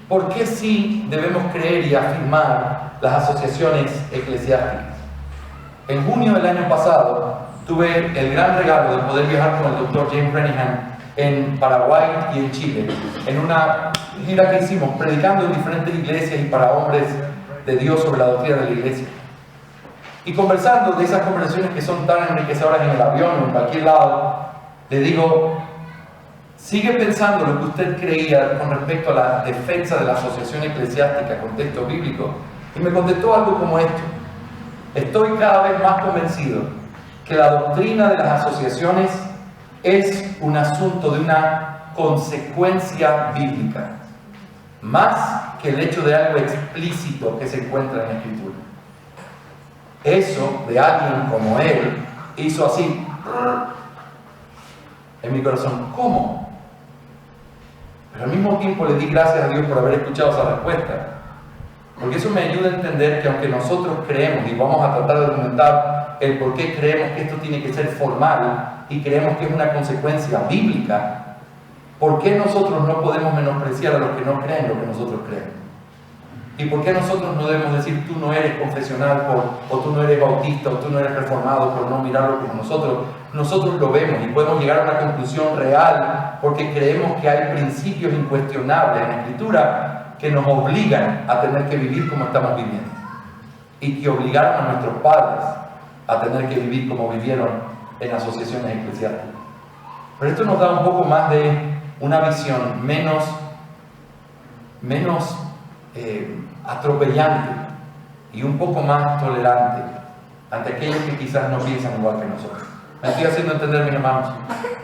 ¿Por qué sí debemos creer y afirmar las asociaciones eclesiásticas? En junio del año pasado tuve el gran regalo de poder viajar con el Dr. James Renihan en Paraguay y en Chile, en una gira que hicimos predicando en diferentes iglesias y para hombres de Dios sobre la doctrina de la iglesia. Y conversando de esas conversaciones que son tan enriquecedoras en el avión o en cualquier lado, le digo, sigue pensando lo que usted creía con respecto a la defensa de la asociación eclesiástica con texto bíblico. Y me contestó algo como esto: estoy cada vez más convencido que la doctrina de las asociaciones es un asunto de una consecuencia bíblica, más que el hecho de algo explícito que se encuentra en la Escritura. Eso de alguien como él hizo así en mi corazón. ¿Cómo? Pero al mismo tiempo le di gracias a Dios por haber escuchado esa respuesta, porque eso me ayuda a entender que aunque nosotros creemos, y vamos a tratar de argumentar el por qué creemos que esto tiene que ser formal y creemos que es una consecuencia bíblica, ¿por qué nosotros no podemos menospreciar a los que no creen lo que nosotros creemos? ¿Y por qué nosotros no debemos decir tú no eres confesional o tú no eres bautista o tú no eres reformado por no mirarlo como nosotros? Nosotros lo vemos y podemos llegar a una conclusión real porque creemos que hay principios incuestionables en la Escritura que nos obligan a tener que vivir como estamos viviendo y que obligaron a nuestros padres a tener que vivir como vivieron en asociaciones eclesiásticas. Pero esto nos da un poco más de una visión menos atropellante y un poco más tolerante ante aquellos que quizás no piensan igual que nosotros. Me estoy haciendo entender, mis hermanos.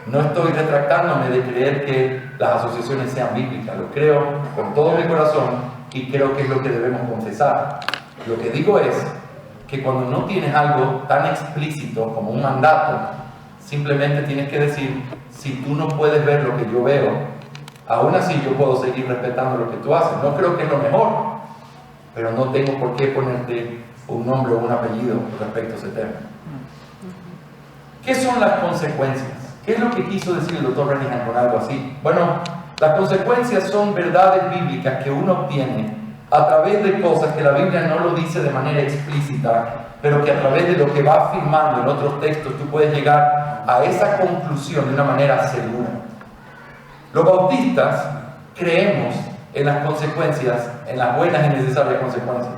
No estoy retractándome de creer que las asociaciones sean bíblicas. Lo creo con todo mi corazón y creo que es lo que debemos confesar. Lo que digo es que cuando no tienes algo tan explícito como un mandato, simplemente tienes que decir, si tú no puedes ver lo que yo veo, aún así yo puedo seguir respetando lo que tú haces. No creo que es lo mejor, pero no tengo por qué ponerte un nombre o un apellido respecto a ese tema. ¿Qué son las consecuencias? ¿Qué es lo que quiso decir el Dr. Renihan con algo así? Bueno, las consecuencias son verdades bíblicas que uno obtiene a través de cosas que la Biblia no lo dice de manera explícita, pero que a través de lo que va afirmando en otros textos tú puedes llegar a esa conclusión de una manera segura. Los bautistas creemos en las consecuencias, en las buenas y necesarias consecuencias.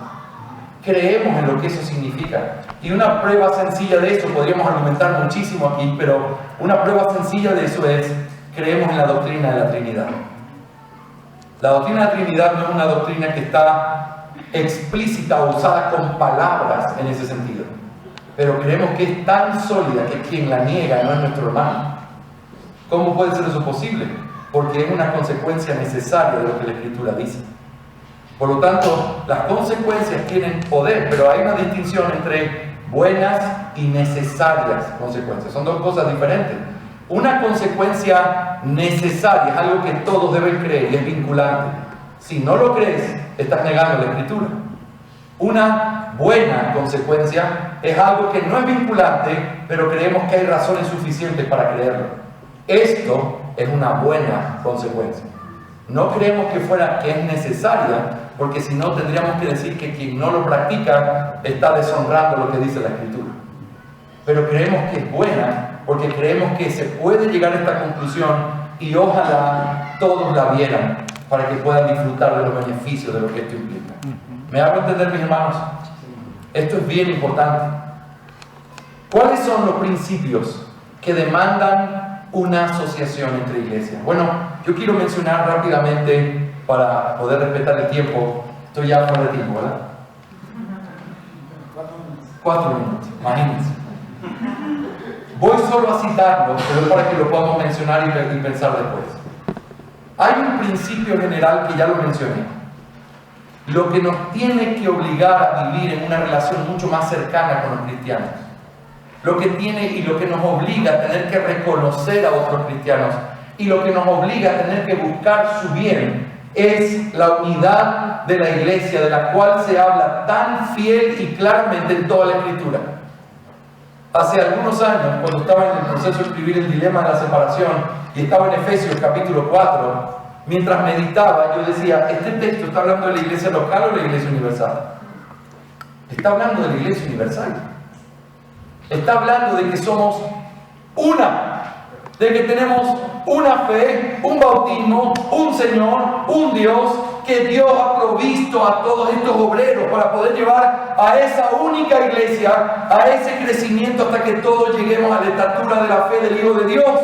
Creemos en lo que eso significa. Y una prueba sencilla de eso, podríamos argumentar muchísimo aquí, pero una prueba sencilla de eso es, creemos en la doctrina de la Trinidad. La doctrina de la Trinidad no es una doctrina que está explícita o usada con palabras en ese sentido, pero creemos que es tan sólida que quien la niega no es nuestro hermano. ¿Cómo puede ser eso posible? Porque es una consecuencia necesaria de lo que la Escritura dice. Por lo tanto, las consecuencias tienen poder, pero hay una distinción entre buenas y necesarias consecuencias. Son dos cosas diferentes. Una consecuencia necesaria es algo que todos deben creer y es vinculante. Si no lo crees, estás negando la Escritura. Una buena consecuencia es algo que no es vinculante, pero creemos que hay razones suficientes para creerlo. Esto es una buena consecuencia. No creemos que es necesaria, porque si no tendríamos que decir que quien no lo practica está deshonrando lo que dice la Escritura. Pero creemos que es buena, porque creemos que se puede llegar a esta conclusión y ojalá todos la vieran para que puedan disfrutar de los beneficios de lo que esto implica. ¿Me hago entender, mis hermanos? Esto es bien importante. ¿Cuáles son los principios que demandan una asociación entre iglesias? Bueno, yo quiero mencionar rápidamente para poder respetar el tiempo. Estoy ya fuera de tiempo, ¿verdad? 4 minutos, imagínense. Voy solo a citarlo, pero para que lo podamos mencionar y pensar después. Hay un principio general que ya lo mencioné. lo que nos tiene que obligar a vivir en una relación mucho más cercana con los cristianos, lo que nos obliga a tener que reconocer a otros cristianos y lo que nos obliga a tener que buscar su bien, es la unidad de la iglesia, de la cual se habla tan fiel y claramente en toda la Escritura. Hace algunos años, cuando estaba en el proceso de escribir el dilema de la separación y estaba en Efesios capítulo 4, mientras meditaba, yo decía, ¿este texto está hablando de la iglesia local o de la iglesia universal? Está hablando de la iglesia universal. Está hablando de que somos una, de que tenemos una fe, un bautismo, un Señor, un Dios, que Dios ha provisto a todos estos obreros para poder llevar a esa única iglesia, a ese crecimiento hasta que todos lleguemos a la estatura de la fe del Hijo de Dios.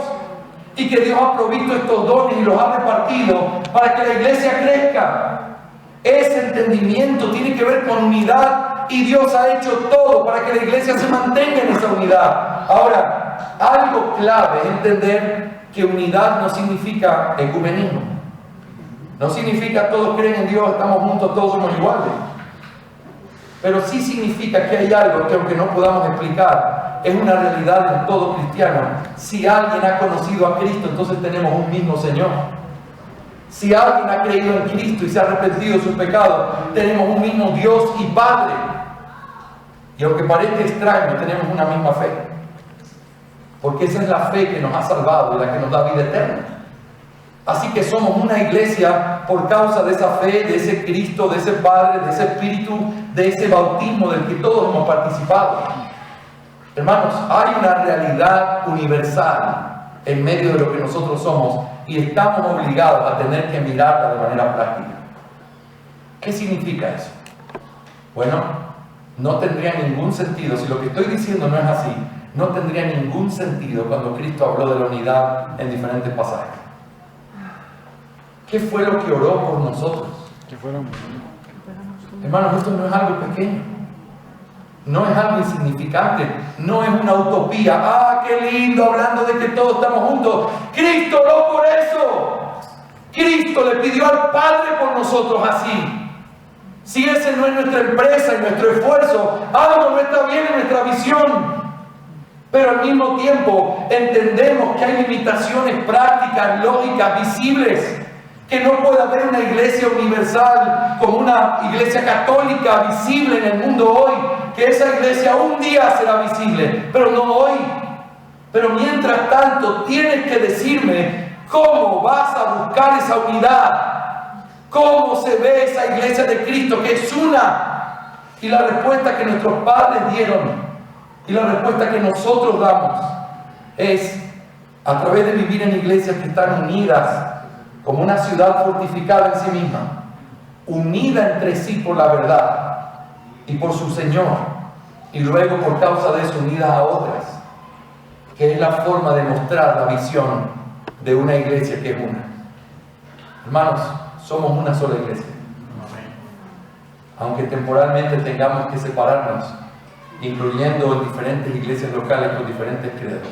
Y que Dios ha provisto estos dones y los ha repartido para que la iglesia crezca. Ese entendimiento tiene que ver con unidad y Dios ha hecho todo para que la iglesia se mantenga en esa unidad. Ahora, algo clave es entender que unidad no significa ecumenismo. No significa todos creen en Dios, estamos juntos, todos somos iguales. Pero sí significa que hay algo que, aunque no podamos explicar, es una realidad en todo cristiano. Si alguien ha conocido a Cristo, entonces tenemos un mismo Señor. Si alguien ha creído en Cristo y se ha arrepentido de sus pecados, tenemos un mismo Dios y Padre. Y aunque parezca extraño, tenemos una misma fe. Porque esa es la fe que nos ha salvado y la que nos da vida eterna. Así que somos una iglesia por causa de esa fe, de ese Cristo, de ese Padre, de ese Espíritu, de ese bautismo del que todos hemos participado. Hermanos, hay una realidad universal en medio de lo que nosotros somos y estamos obligados a tener que mirarla de manera práctica. ¿Qué significa eso? Bueno, no tendría ningún sentido, si lo que estoy diciendo no es así, no tendría ningún sentido cuando Cristo habló de la unidad en diferentes pasajes. ¿Qué fue lo que oró por nosotros? Hermanos, esto no es algo pequeño. No es algo insignificante. No es una utopía. ¡Ah, qué lindo! Hablando de que todos estamos juntos. Cristo oró por eso. Cristo le pidió al Padre por nosotros así. Si ese no es nuestra empresa y nuestro esfuerzo, algo no está bien en nuestra visión. Pero al mismo tiempo entendemos que hay limitaciones prácticas, lógicas, visibles. Que no puede haber una iglesia universal como una iglesia católica visible en el mundo hoy, que esa iglesia un día será visible, pero no hoy. Pero mientras tanto tienes que decirme cómo vas a buscar esa unidad, cómo se ve esa iglesia de Cristo que es una. Y la respuesta que nuestros padres dieron y la respuesta que nosotros damos es a través de vivir en iglesias que están unidas como una ciudad fortificada en sí misma, unida entre sí por la verdad y por su Señor, y luego por causa de eso unida a otras, que es la forma de mostrar la visión de una iglesia que es una. Hermanos, somos una sola iglesia. Aunque temporalmente tengamos que separarnos, incluyendo diferentes iglesias locales con diferentes credos,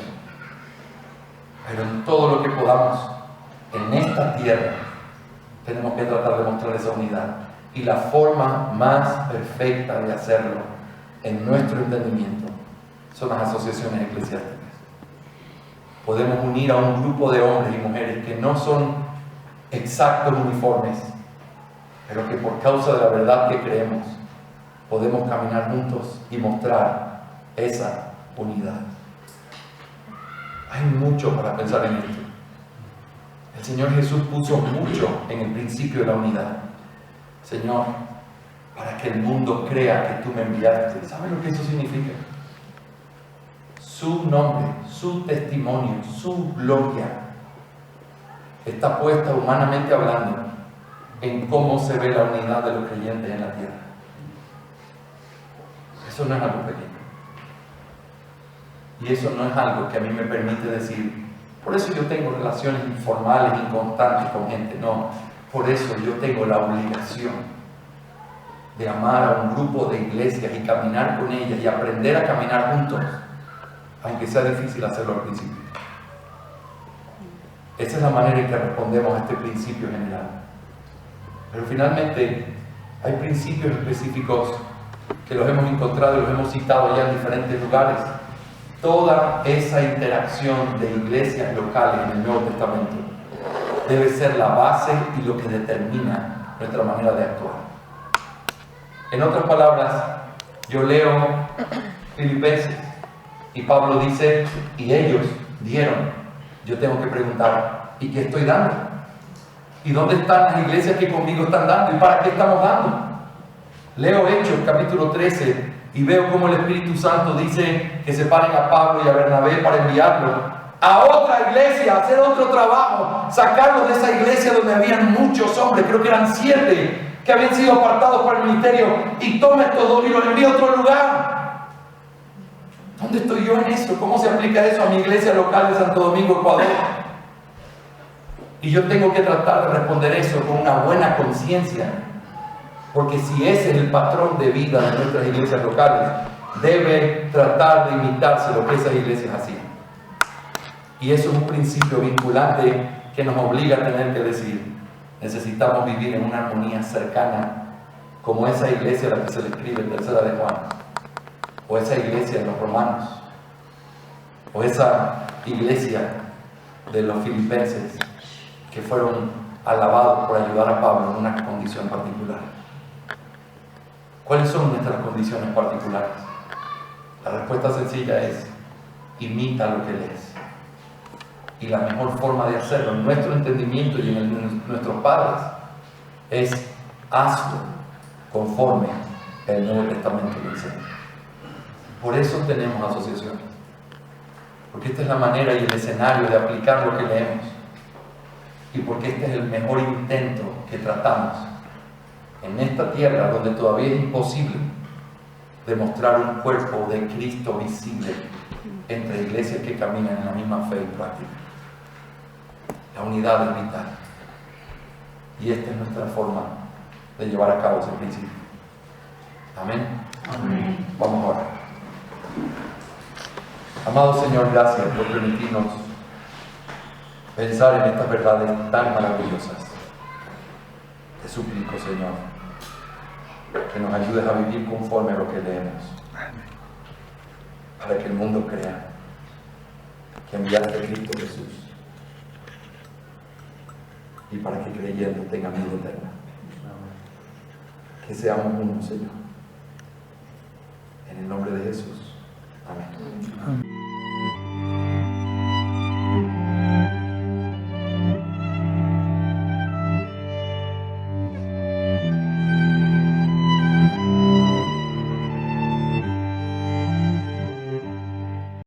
pero en todo lo que podamos, en esta tierra, tenemos que tratar de mostrar esa unidad. Y la forma más perfecta de hacerlo, en nuestro entendimiento, son las asociaciones eclesiásticas. Podemos unir a un grupo de hombres y mujeres que no son exactos uniformes, pero que por causa de la verdad que creemos, podemos caminar juntos y mostrar esa unidad. Hay mucho para pensar en esto. El Señor Jesús puso mucho en el principio de la unidad. Señor, para que el mundo crea que tú me enviaste. ¿Saben lo que eso significa? Su nombre, su testimonio, su gloria está puesta humanamente hablando en cómo se ve la unidad de los creyentes en la tierra. Eso no es algo pequeño. Y eso no es algo que a mí me permite decir, por eso yo tengo relaciones informales, inconstantes con gente. No, por eso yo tengo la obligación de amar a un grupo de iglesias y caminar con ellas y aprender a caminar juntos, aunque sea difícil hacerlo al principio. Esa es la manera en que respondemos a este principio general. Pero finalmente, Hay principios específicos que los hemos encontrado y los hemos citado ya en diferentes lugares. Toda esa interacción de iglesias locales en el Nuevo Testamento debe ser la base y lo que determina nuestra manera de actuar. En otras palabras, yo leo Filipenses y Pablo dice, y ellos dieron. Yo tengo que preguntar, ¿y qué estoy dando? ¿Y dónde están las iglesias que conmigo están dando? ¿Y para qué estamos dando? Leo Hechos capítulo 13 y veo cómo el Espíritu Santo dice que separen a Pablo y a Bernabé para enviarlo a otra iglesia, a hacer otro trabajo, sacarlos de esa iglesia donde habían muchos hombres, creo que eran 7 que habían sido apartados para el ministerio, y toma estos 2 y los envía a otro lugar. ¿Dónde estoy yo en eso? ¿Cómo se aplica eso a mi iglesia local de Santo Domingo, Ecuador? Y yo tengo que tratar de responder eso con una buena conciencia, porque si ese es el patrón de vida de nuestras iglesias locales, debe tratar de imitarse lo que esas iglesias hacían. Y eso es un principio vinculante que nos obliga a tener que decir, necesitamos vivir en una armonía cercana, como esa iglesia a la que se le escribe en Tercera de Juan, o esa iglesia de los romanos, o esa iglesia de los filipenses, que fueron alabados por ayudar a Pablo en una condición particular. ¿Cuáles son nuestras condiciones particulares? La respuesta sencilla es, imita lo que lees. Y la mejor forma de hacerlo en nuestro entendimiento y en el de nuestros padres es hazlo conforme el Nuevo Testamento lo enseña. Por eso tenemos asociaciones, porque esta es la manera y el escenario de aplicar lo que leemos, y porque este es el mejor intento que tratamos en esta tierra donde todavía es imposible demostrar un cuerpo de Cristo visible entre iglesias que caminan en la misma fe y práctica. La unidad es vital, y esta es nuestra forma de llevar a cabo ese principio. Amén. Amén. Vamos a orar. Amado Señor, gracias por permitirnos pensar en estas verdades tan maravillosas. Te suplico, Señor, que nos ayudes a vivir conforme a lo que leemos, para que el mundo crea que enviaste a Cristo Jesús, y para que creyendo tenga vida eterna. Que seamos uno, Señor. En el nombre de Jesús. Amén.